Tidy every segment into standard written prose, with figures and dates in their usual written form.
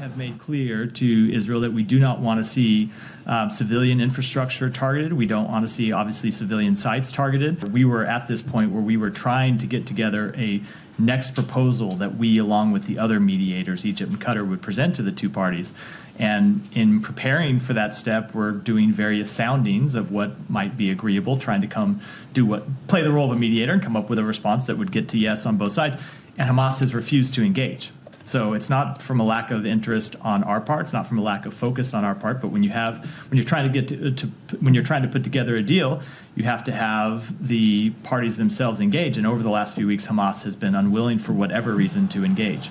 have made clear to Israel that we do not want to see civilian infrastructure targeted. We don't want to see, obviously, civilian sites targeted. We were at this point where we were trying to get together a next proposal that we, along with the other mediators, Egypt and Qatar, would present to the two parties. And in preparing for that step, we're doing various soundings of what might be agreeable, trying to play the role of a mediator and come up with a response that would get to yes on both sides. And Hamas has refused to engage. So it's not from a lack of interest on our part. It's not from a lack of focus on our part. But when you're trying to put together a deal, you have to have the parties themselves engage. And over the last few weeks, Hamas has been unwilling, for whatever reason, to engage.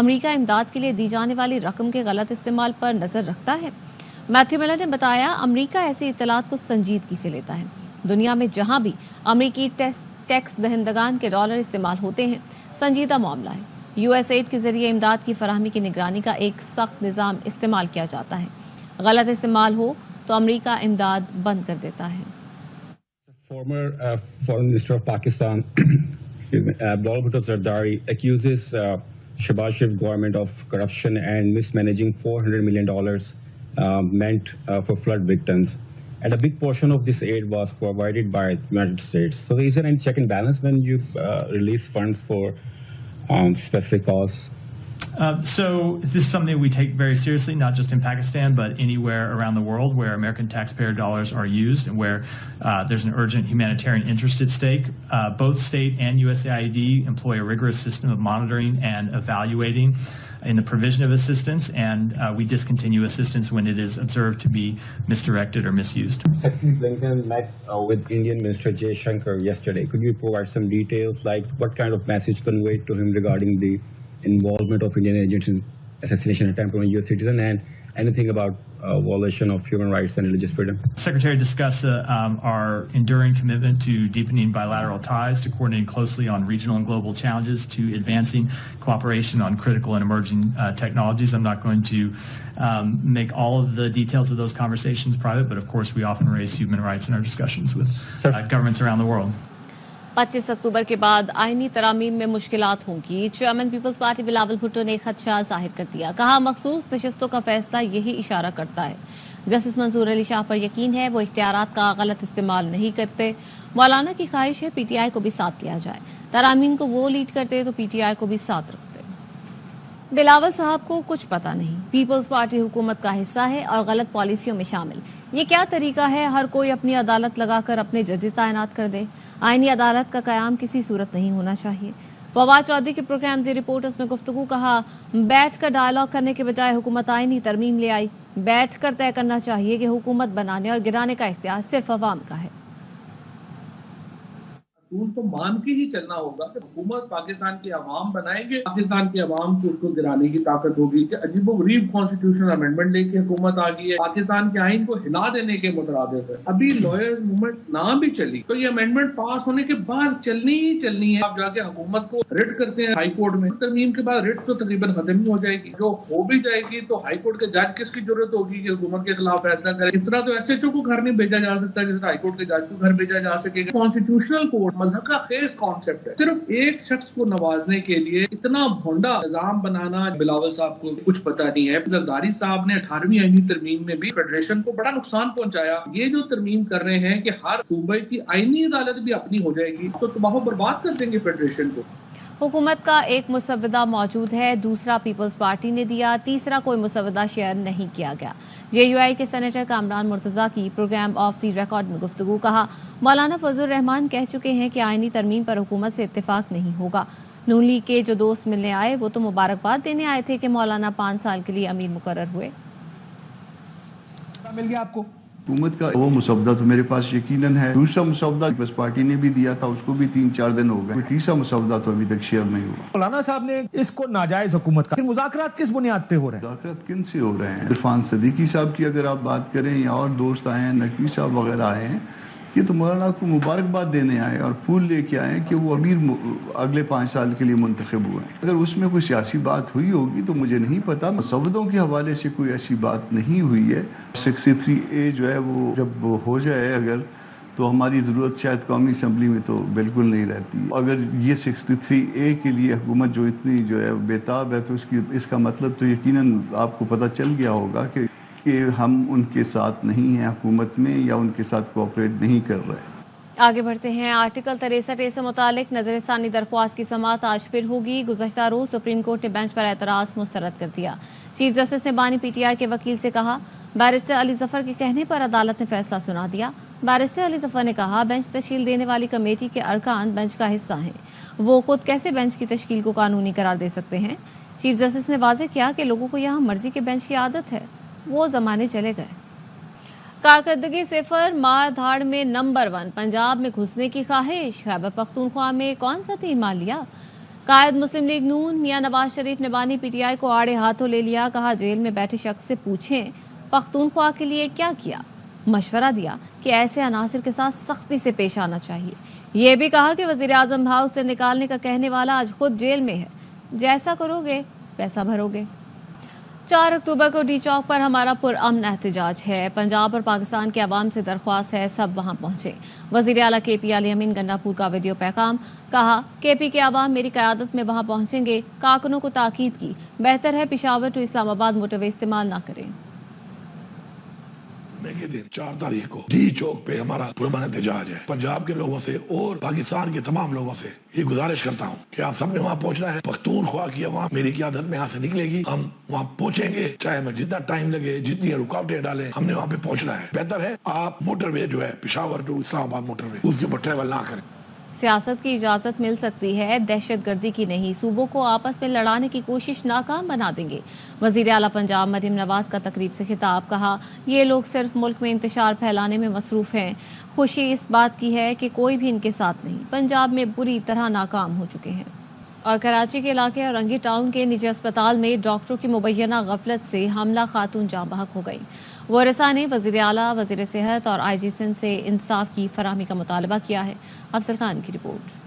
امریکہ امداد کے لیے دی جانے والی رقم کے غلط استعمال پر نظر رکھتا ہے؟ میتھیو ملر نے بتایا امریکہ ایسی اطلاعات کو سنجیدگی سے لیتا ہے. دنیا میں جہاں بھی امریکی ٹیکس دہندگان کے ڈالر استعمال ہوتے ہیں سنجیدہ معاملہ ہے. یو ایس ایڈ کے ذریعے امداد کی فراہمی کی نگرانی کا ایک سخت نظام استعمال کیا جاتا ہے. غلط استعمال ہو تو امریکہ امداد بند کر دیتا ہے. Former Foreign Minister of Pakistan, Abdul Bhutto Zardari, accuses Shehbaz Sharif government of corruption and mismanaging $400 million meant for flood victims. And a big portion of this aid was provided by the United States. So is there any check and balance when you release funds for specific cause? So this is something we take very seriously, not just in Pakistan, but anywhere around the world where American taxpayer dollars are used and where there's an urgent humanitarian interest at stake. Both state and USAID employ a rigorous system of monitoring and evaluating in the provision of assistance, and we discontinue assistance when it is observed to be misdirected or misused. Secretary Blinken met with Indian Minister Jay Shankar yesterday. Could you provide some details, like what kind of message conveyed to him regarding the involvement of Indian agents in assassination attempt on a U.S. citizen, and anything about violation of human rights and religious freedom? Secretary discussed our enduring commitment to deepening bilateral ties, to coordinating closely on regional and global challenges, to advancing cooperation on critical and emerging technologies. I'm not going to make all of the details of those conversations private, but of course we often raise human rights in our discussions with governments around the world. 25 اکتوبر کے بعد آئینی ترامیم میں مشکلات ہوں گی. Chairman Peoples Party Bilawal Bhutto نے خدشہ ظاہر کر دیا. کہا مخصوص نشستوں کا فیصلہ یہی اشارہ کرتا ہے. جسٹس منظور علی شاہ پر یقین ہے وہ اختیارات کا غلط استعمال نہیں کرتے. مولانا کی خواہش ہے پی ٹی آئی کو بھی ساتھ لیا جائے. ترامیم کو وہ لیڈ کرتے تو پی ٹی آئی کو بھی ساتھ رکھتے. بلاول صاحب کو کچھ پتہ نہیں. پیپلز پارٹی حکومت کا حصہ ہے اور غلط پالیسیوں میں شامل. یہ کیا طریقہ ہے ہر کوئی اپنی عدالت لگا کر اپنے ججز تعینات کر دے؟ آئینی عدالت کا قیام کسی صورت نہیں ہونا چاہیے. فواد چودھری کے پروگرام دی رپورٹرز میں گفتگو. کہا بیٹھ کر ڈائیلاگ کرنے کے بجائے حکومت آئینی ترمیم لے آئی. بیٹھ کر طے کرنا چاہیے کہ حکومت بنانے اور گرانے کا اختیار صرف عوام کا ہے. اصول تو مان کے ہی چلنا ہوگا کہ حکومت پاکستان کے عوام بنائیں گے, پاکستان کے عوام کو اس کو گرانے کی طاقت ہوگی. کہ عجیب و غریب کانسٹیٹیوشنل امینڈمنٹ لے کے حکومت آ گئی ہے, پاکستان کے آئین کو ہلا دینے کے مترادف ہے. ابھی لائرز موومنٹ نہ بھی چلی تو یہ امینڈمنٹ پاس ہونے کے بعد چلنی ہی چلنی ہے. آپ جا کے حکومت کو ریٹ کرتے ہیں ہائی کورٹ میں, ترمیم کے بعد ریٹ تو تقریباً ختم ہی ہو جائے گی. جو ہو بھی جائے گی تو ہائی کورٹ کے جج کس کی ضرورت ہوگی کہ حکومت کے خلاف فیصلہ کرے. اس طرح تو ایس ایچ او کو گھر نہیں بھیجا جا سکتا جس طرح ہائی کورٹ کے جج کو گھر بھیجا جا سکے گا. کانسٹیٹیوشنل کورٹ مذہب کا خیز کانسیپٹ ہے. صرف ایک شخص کو نوازنے کے لیے اتنا بھونڈا نظام بنانا بلاول صاحب کو کچھ پتہ نہیں ہے. زرداری صاحب نے 18ویں آئینی ترمیم میں بھی فیڈریشن کو بڑا نقصان پہنچایا. یہ جو ترمیم کر رہے ہیں کہ ہر صوبے کی آئینی عدالت بھی اپنی ہو جائے گی تو تباہ و برباد کر دیں گے فیڈریشن کو. حکومت کا ایک مسودہ موجود ہے, دوسرا پیپلز پارٹی نے دیا, تیسرا کوئی مسودہ شیئر نہیں کیا گیا. جے یو آئی کے سینیٹر کامران مرتضیٰ کی پروگرام آف دی ریکارڈ میں گفتگو. کہا مولانا فضل الرحمان کہہ چکے ہیں کہ آئینی ترمیم پر حکومت سے اتفاق نہیں ہوگا. نون لیگ کے جو دوست ملنے آئے وہ تو مبارکباد دینے آئے تھے کہ مولانا 5 سال کے لیے امیر مقرر ہوئے. مل گیا آپ کو حکومت کا وہ مسودہ تو میرے پاس یقیناً ہے. دوسرا مسودہ پیپلز پارٹی نے بھی دیا تھا, اس کو بھی 3-4 دن ہو گئے. تیسرا مسودہ تو ابھی تک شیئر نہیں ہوا. مولانا صاحب نے اس کو ناجائز حکومت کا. مذاکرات کس بنیاد پہ ہو رہے ہیں؟ مذاکرات کن سے ہو رہے ہیں؟ عرفان صدیقی صاحب کی اگر آپ بات کریں یا اور دوست آئے ہیں, نقوی صاحب وغیرہ آئے ہیں, یہ تو مولانا کو مبارکباد دینے آئے اور پھول لے کے آئے کہ وہ امیر اگلے 5 سال کے لیے منتخب ہوئے ہیں. اگر اس میں کوئی سیاسی بات ہوئی ہوگی تو مجھے نہیں پتا. مسودوں کے حوالے سے کوئی ایسی بات نہیں ہوئی ہے. 63A جو ہے وہ جب ہو جائے اگر تو ہماری ضرورت شاید قومی اسمبلی میں تو بالکل نہیں رہتی. اگر یہ 63A کے لیے حکومت جو اتنی جو ہے بےتاب ہے تو اس کا مطلب تو یقیناً آپ کو پتہ چل گیا ہوگا کہ ہم ان کے ساتھ نہیں ہیں حکومت میں یا ان کے ساتھ کوآپریٹ نہیں کر رہے. آگے بڑھتے ہیں. آرٹیکل 63A سے متعلق نظر ثانی درخواست کی سماعت آج پھر ہوگی. گزشتہ روز سپریم کورٹ نے بینچ پر اعتراض مسترد کر دیا. چیف جسٹس نے بانی پی ٹی آئی کے وکیل سے کہا بیرسٹر علی ظفر کے کہنے پر عدالت نے فیصلہ سنا دیا. بیرسٹر علی ظفر نے کہا بینچ تشکیل دینے والی کمیٹی کے ارکان بینچ کا حصہ ہیں, وہ خود کیسے بینچ کی تشکیل کو قانونی قرار دے سکتے ہیں. چیف جسٹس نے واضح کیا کہ لوگوں کو یہاں مرضی کے بینچ کی عادت ہے, وہ زمانے چلے گئے. کارکردگی صفر, مار دھاڑ میں نمبر 1, پنجاب میں گھسنے کی خواہش, خیبر پختونخوا میں کون سا تیر مار لیا. قائد مسلم لیگ نون میاں نواز شریف نے بانی پی ٹی آئی کو آڑے ہاتھوں لے لیا. کہا جیل میں بیٹھے شخص سے پوچھیں پختونخوا کے لیے کیا کیا. مشورہ دیا کہ ایسے عناصر کے ساتھ سختی سے پیش آنا چاہیے. یہ بھی کہا کہ وزیر اعظم ہاؤس سے نکالنے کا کہنے والا آج خود جیل میں ہے. جیسا کرو گے ویسا بھرو گے. 4 اکتوبر کو ڈی چوک پر ہمارا پرامن احتجاج ہے. پنجاب اور پاکستان کے عوام سے درخواست ہے سب وہاں پہنچے. وزیر اعلیٰ کے پی علی امین گنڈاپور کا ویڈیو پیغام. کہا کے پی کے عوام میری قیادت میں وہاں پہنچیں گے. کارکنوں کو تاکید کی بہتر ہے پشاور ٹو اسلام آباد موٹر وے استعمال نہ کریں. کے دن 4 تاریخ کو ڈی چوک پہ ہمارا پرامن احتجاج ہے. پنجاب کے لوگوں سے اور پاکستان کے تمام لوگوں سے یہ گزارش کرتا ہوں کہ آپ سب نے وہاں پہنچنا ہے. پختونخوا کی عوام میری قیادت میں یہاں سے نکلے گی. ہم وہاں پہنچیں گے چاہے ہمیں جتنا ٹائم لگے, جتنی رکاوٹیں ڈالیں, ہم نے وہاں پہ پہنچنا ہے. بہتر ہے آپ موٹر وے جو ہے پشاور ٹو اسلام آباد موٹر وے اس کے اوپر ٹریول نہ کریں. سیاست کی اجازت مل سکتی ہے, دہشت گردی کی نہیں. صوبوں کو آپس میں لڑانے کی کوشش ناکام بنا دیں گے. وزیر اعلیٰ پنجاب مریم نواز کا تقریب سے خطاب. کہا یہ لوگ صرف ملک میں انتشار پھیلانے میں مصروف ہیں. خوشی اس بات کی ہے کہ کوئی بھی ان کے ساتھ نہیں. پنجاب میں بری طرح ناکام ہو چکے ہیں. اور کراچی کے علاقے اورنگی ٹاؤن کے نجی اسپتال میں ڈاکٹروں کی مبینہ غفلت سے حاملہ خاتون جاں بحق ہو گئی. ورثاء نے وزیر اعلیٰ, وزیر صحت اور آئی جی سندھ سے انصاف کی فراہمی کا مطالبہ کیا ہے. افضل خان کی رپورٹ.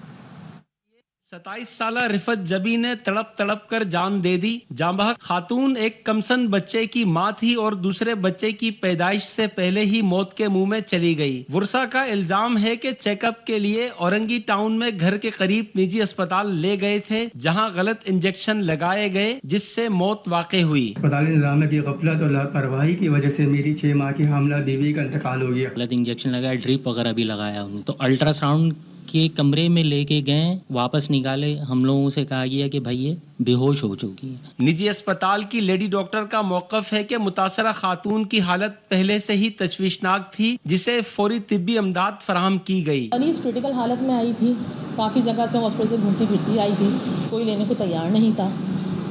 27 سالہ رفت جبی نے تڑپ تڑپ کر جان دے دی. جاں بحق خاتون ایک کمسن بچے کی ماں تھی اور دوسرے بچے کی پیدائش سے پہلے ہی موت کے منہ میں چلی گئی. ورثاء کا الزام ہے کہ چیک اپ کے لیے اورنگی ٹاؤن میں گھر کے قریب نجی اسپتال لے گئے تھے, جہاں غلط انجیکشن لگائے گئے جس سے موت واقع ہوئی. اسپتالی نظام کی غفلت اور لاپرواہی کی وجہ سے میری 6 ماہ کی حاملہ بیوی کا انتقال ہو گیا. غلط انجیکشن لگایا, ڈرپ وغیرہ بھی لگایا. تو الٹرا ساؤنڈ کے کمرے میں لے کے گئے, واپس نکالے. ہم لوگوں سے کہا گیا کہ بھائی یہ بے ہوش ہو چکی ہے. نجی اسپتال کی لیڈی ڈاکٹر کا موقف ہے کہ متاثرہ خاتون کی حالت پہلے سے ہی تشویشناک تھی, جسے فوری طبی امداد فراہم کی گئی. مریض کریٹیکل حالت میں آئی تھی, کافی جگہ سے ہاسپٹل سے گھومتی پھرتی آئی تھی, کوئی لینے کو تیار نہیں تھا.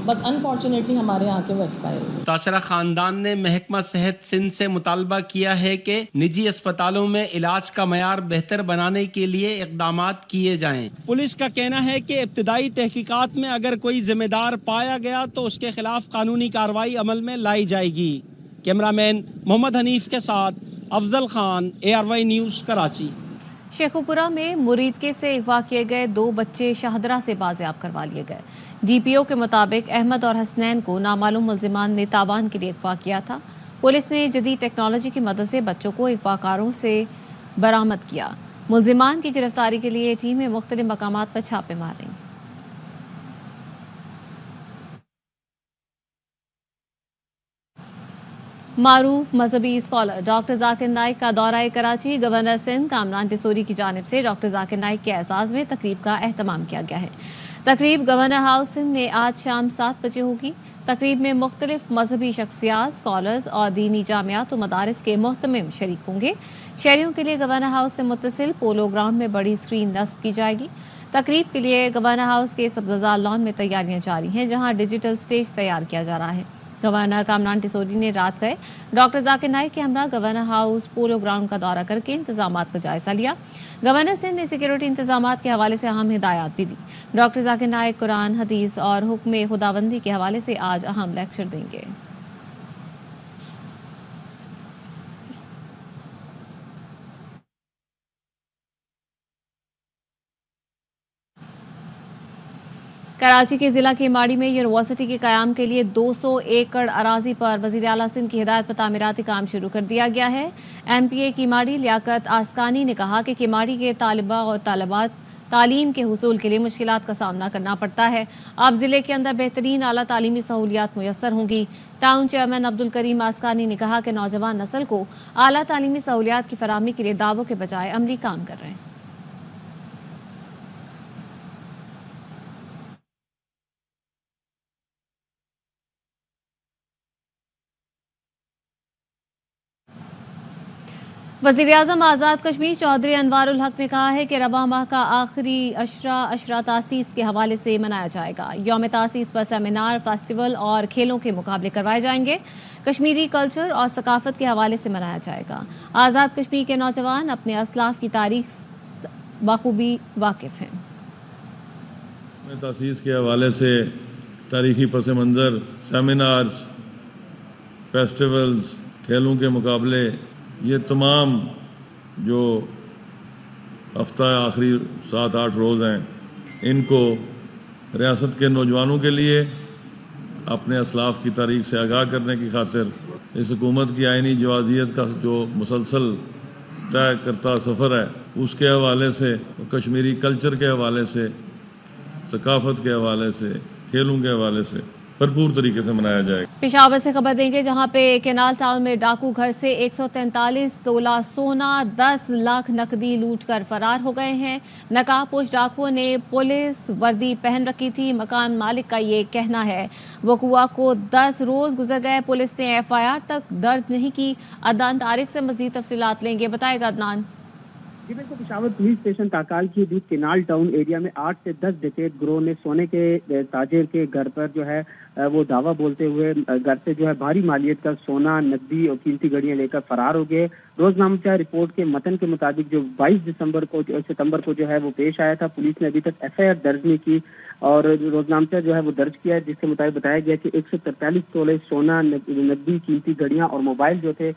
بس انفارچونیٹلی ہمارے یہاں کے وہ ایکسپائر ہو گئے. متاثرہ خاندان نے محکمہ صحت سندھ سے مطالبہ کیا ہے کہ نجی اسپتالوں میں علاج کا معیار بہتر بنانے کے لیے اقدامات کیے جائیں. پولیس کا کہنا ہے کہ ابتدائی تحقیقات میں اگر کوئی ذمہ دار پایا گیا تو اس کے خلاف قانونی کارروائی عمل میں لائی جائے گی. کیمرہ مین محمد حنیف کے ساتھ افضل خان, ARY نیوز, کراچی. شیخوپورہ میں مریدکے سے اغوا کیے گئے 2 بچے شاہدرہ سے بازیاب کروا لیے گئے. ڈی پی او کے مطابق احمد اور حسنین کو نامعلوم ملزمان نے تاوان کے لیے اغوا کیا تھا. پولیس نے جدید ٹیکنالوجی کی مدد سے بچوں کو اغوا کاروں سے برآمد کیا. ملزمان کی گرفتاری کے لیے ٹیمیں مختلف مقامات پر چھاپے مار رہی. معروف مذہبی اسکالر ڈاکٹر ذاکر نائک کا دورہ کراچی. گورنر سندھ کامران ٹیسوری کی جانب سے ڈاکٹر ذاکر نائک کے اعزاز میں تقریب کا اہتمام کیا گیا ہے. تقریب گورنر ہاؤس سندھ میں آج شام 7 بجے ہوگی. تقریب میں مختلف مذہبی شخصیات, اسکالرز اور دینی جامعات و مدارس کے محتمم شریک ہوں گے. شہریوں کے لیے گورنر ہاؤس سے متصل پولو گراؤنڈ میں بڑی اسکرین نصب کی جائے گی. تقریب کے لیے گورنر ہاؤس کے سبززار لان میں تیاریاں جاری ہیں, جہاں ڈیجیٹل سٹیج تیار کیا جا رہا ہے. گورنر کامران ٹیسوری نے رات گئے ڈاکٹر ذاکر نائک کے ہمراہ گورنر ہاؤس پولو گراؤنڈ کا دورہ کر کے انتظامات کا جائزہ لیا. گورنر سندھ نے سیکیورٹی انتظامات کے حوالے سے اہم ہدایات بھی دی. ڈاکٹر ذاکر نائک قرآن, حدیث اور حکم خداوندی کے حوالے سے آج اہم لیکچر دیں گے. کراچی کے ضلع کیماڑی میں یونیورسٹی کے قیام کے لیے 200 ایکڑ اراضی پر وزیر اعلیٰ سندھ کی ہدایت پر تعمیراتی کام شروع کر دیا گیا ہے. ایم پی اے کیماڑی لیاقت آسکانی نے کہا کہ کیماڑی کے طالبہ اور طالبات تعلیم کے حصول کے لیے مشکلات کا سامنا کرنا پڑتا ہے. اب ضلع کے اندر بہترین اعلیٰ تعلیمی سہولیات میسر ہوں گی. ٹاؤن چیئرمین عبدالکریم آسکانی نے کہا کہ نوجوان نسل کو اعلیٰ تعلیمی سہولیات کی فراہمی کے لیے دعووں کے بجائے عملی کام کر رہے ہیں. وزیراعظم آزاد کشمیر چودھری انوار الحق نے کہا ہے کہ رواں ماہ کا آخری عشرہ تاسیس کے حوالے سے منایا جائے گا. یوم تاسیس پر سیمینار, فیسٹیول اور کھیلوں کے مقابلے کروائے جائیں گے. کشمیری کلچر اور ثقافت کے حوالے سے منایا جائے گا. آزاد کشمیر کے نوجوان اپنے اسلاف کی تاریخ بخوبی واقف ہیں. میں تاسیس کے حوالے سے تاریخی پس منظر، سیمینارز، فیسٹیولز، کھیلوں کے مقابلے، یہ تمام جو ہفتہ آخری 7-8 روز ہیں، ان کو ریاست کے نوجوانوں کے لیے اپنے اسلاف کی تاریخ سے آگاہ کرنے کی خاطر اس حکومت کی آئینی جوازیت کا جو مسلسل طے کرتا سفر ہے، اس کے حوالے سے، کشمیری کلچر کے حوالے سے، ثقافت کے حوالے سے، کھیلوں کے حوالے سے بھرپور طریقے سے منایا جائے گا۔ پشاور سے خبر دیں گے جہاں پہ کینال ٹاؤن میں ڈاکو گھر سے 143 تولہ سونا، 10 لاکھ نقدی لوٹ کر فرار ہو گئے ہیں۔ نقاب پوش ڈاکوؤں نے پولیس وردی پہن رکھی تھی، مکان مالک کا یہ کہنا ہے۔ وقوع کو 10 روز گزر گئے، پولیس نے FIR تک درج نہیں کی۔ عدنان طارق سے مزید تفصیلات لیں گے، بتائے گا عدنان۔ جی بالکل، پشاور پولیس اسٹیشن کاکال کی حدود کینال ٹاؤن ایریا میں 8 سے 10 ڈکیت گروہ نے سونے کے تاجر کے گھر پر جو ہے وہ دعویٰ بولتے ہوئے گھر سے جو ہے بھاری مالیت کا سونا، نقدی اور قیمتی گھڑیاں لے کر فرار ہو گئے۔ روزنامچہ رپورٹ کے متن کے مطابق جو 22 ستمبر کو جو ہے وہ پیش آیا تھا، پولیس نے ابھی تک FIR درج نہیں کی اور روزنامچہ جو ہے وہ درج کیا ہے، جس کے مطابق بتایا گیا کہ 143 تولے سونا، نقدی قیمتی گھڑیاں اور موبائل جو تھے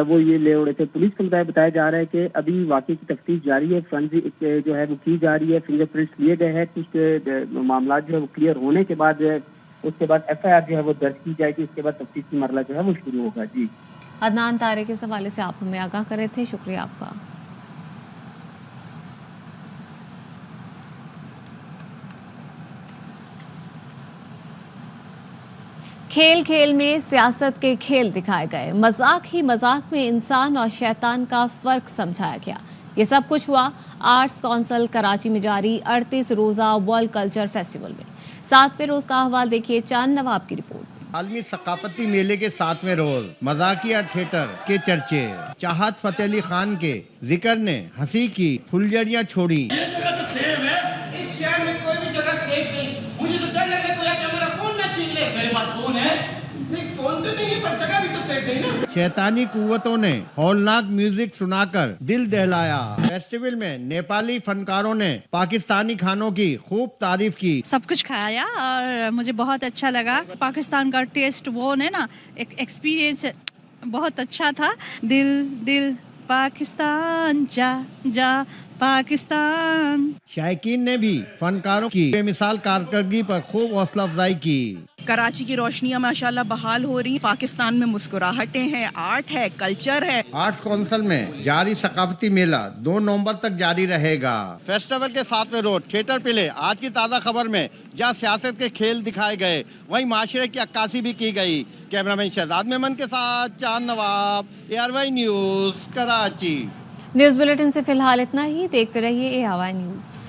وہ یہ لے اڑے تھے۔ پولیس کے مطابق بتایا جا رہا ہے کہ ابھی واقعے کی تفتیش جاری ہے، فرنزک جو ہے وہ کی جا رہی ہے، فنگر پرنٹس لیے گئے ہیں، کچھ معاملات جو ہے وہ کلیئر ہونے کے بعد اس کے بعد FIR جو ہے وہ درج کی جائے گی، اس کے بعد تفتیشی مرحلہ جو ہے وہ شروع ہوگا۔ جی عدنان طارق کے حوالے سے آپ ہمیں آگاہ کر رہے تھے، شکریہ آپ کا۔ کھیل کھیل میں سیاست کے کھیل دکھائے گئے، مذاق ہی مذاق میں انسان اور شیطان کا فرق سمجھایا گیا۔ یہ سب کچھ ہوا آرٹس کونسل کراچی میں جاری 38 روزہ ورلڈ کلچر فیسٹیول میں۔ 7ویں روز کا احوال دیکھیے چاند نواب کی رپورٹ۔ عالمی ثقافتی میلے کے 7ویں روز مذاقیہ تھیٹر کے چرچے، چاہت فتح علی خان کے ذکر نے ہنسی کی پھلجڑیاں چھوڑی۔ یہ جگہ تو سیف ہے، اس شہر میں کوئی بھی جگہ سیف نہیں۔ مجھے تو ڈر لگ رہا ہے کہ میرا فون نہ چھین لے۔ میرے پاس فون ہے، نہیں فون تو نہیں ہے پر جگہ بھی تو سیف نہیں نا۔ شیطانی قوتوں نے ہولناک میوزک سنا کر دل دہلایا۔ فیسٹیول میں نیپالی فنکاروں نے پاکستانی کھانوں کی خوب تعریف کی۔ سب کچھ کھایا اور مجھے بہت اچھا لگا۔ پاکستان کا ٹیسٹ وہ ہے نا، ایک ایکسپیرینس بہت اچھا تھا۔ دل دل پاکستان جا جا پاکستان۔ شائقین نے بھی فنکاروں کی بے مثال کارکردگی پر خوب حوصلہ افزائی کی۔ کراچی کی روشنیاں ماشاءاللہ بحال ہو رہی ہیں، پاکستان میں مسکراہٹیں ہیں، آرٹ ہے، کلچر ہے۔ آرٹس کونسل میں جاری ثقافتی میلہ 2 نومبر تک جاری رہے گا۔ فیسٹیول کے 7ویں روز تھیٹر پلے آج کی تازہ خبر میں جہاں سیاست کے کھیل دکھائے گئے، وہیں معاشرے کی عکاسی بھی کی گئی۔ کیمرہ مین شہزاد میمن کے ساتھ چاند نواب، ARY news Karachi. News bulletin سے فی الحال اتنا ہی، دیکھتے رہیے ARY نیوز۔